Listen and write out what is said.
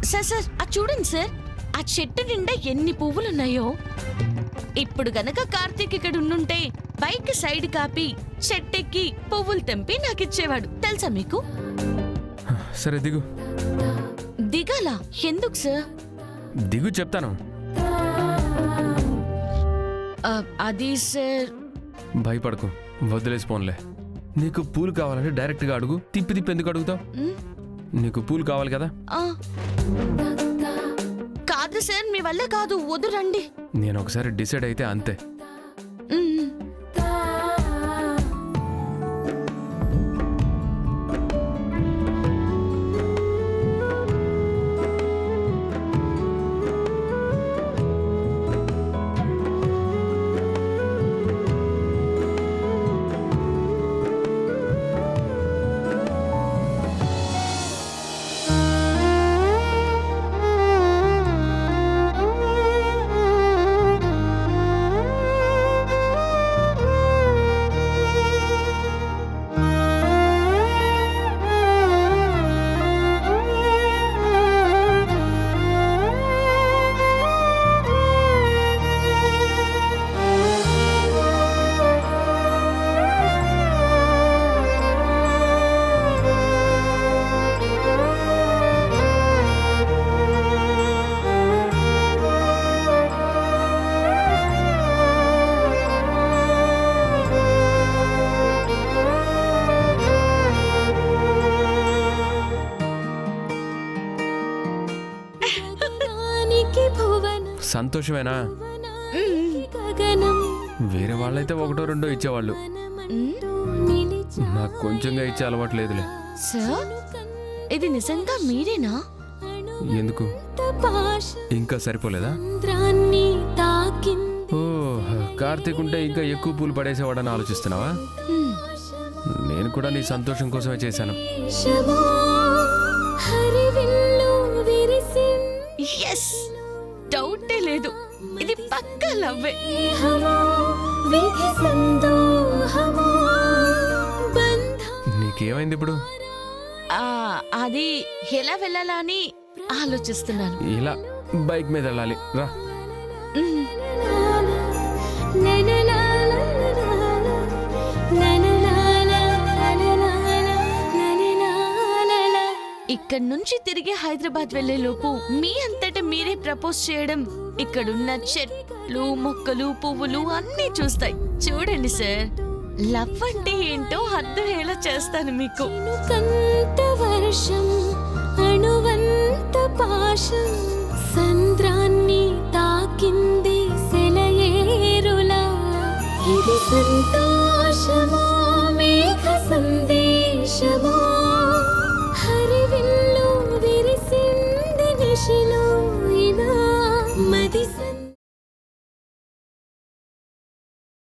Sir sir అది చూడండి sir, ఆ చెట్టు నిండా ఎన్ని పువ్వులున్నాయో. ఇప్పుడు గనక కార్తీక్ ఇక్కడ ఉండుంటే బైక్ సైడ్ కాపి చెట్టెక్కి పువ్వులు తెంపి నాకిచ్చేవాడు. తెలుసా మీకు? సరే దిగు. దిగాలా? ఎందుకు సార్? దిగు చెప్తాను. అది సార్. భయపడకు, వదిలేసిపోన్లే. నీకు పూలు కావాలంటే డైరెక్ట్గా అడుగు. తిప్పి తిప్పి ఎందుకు అడుగుతావు? నీకు పూలు కావాలి కదా? కాదు సార్, మీ వల్ల కాదు, వదురండి. నేను ఒకసారి డిసైడ్ అయితే అంతే. సంతోషమేనా? వేరే వాళ్ళైతే ఒకటో రెండో ఇచ్చేవాళ్ళు, నాకు కొంచెంగా ఇచ్చే అలవాటు లేదులే. సార్, ఇది నిజంగా మీరేనా? ఎందుకు, ఇంకా సరిపోలేదా? ఓ, కార్తీక్ ఉంటే ఇంకా ఎక్కువ పూలు పడేసేవాడని ఆలోచిస్తున్నావా? నేను కూడా నీ సంతోషం కోసమే చేశాను. డౌటే లేదు, ఇది పక్కా లవ్వే. నీకేమైంది ఇప్పుడు? అది ఎలా వెళ్ళాలా అని ఆలోచిస్తున్నాను. ఇలా బైక్ మీద వెళ్ళాలి రా. ఇక్కడి నుంచి తిరిగి హైదరాబాద్ వెళ్లే లోపు మీ అంతటా మీరే ప్రపోజ్ చేయడం, ఇక్కడున్న చెట్లు మొక్కలు పువ్వులు అన్నీ చూస్తాయి. చూడండి సార్, లవ్ అంటే ఏంటో అర్థమయ్యేలా చేస్తాను మీకు. వర్షం అణువంత పాశం సంద్రాన్ని తాకింది సెలయేరులా. ఇది సంతోషమో మేఘ సందేశమో, హరివిల్లు విరిసింది నిశిలో ఇలా మది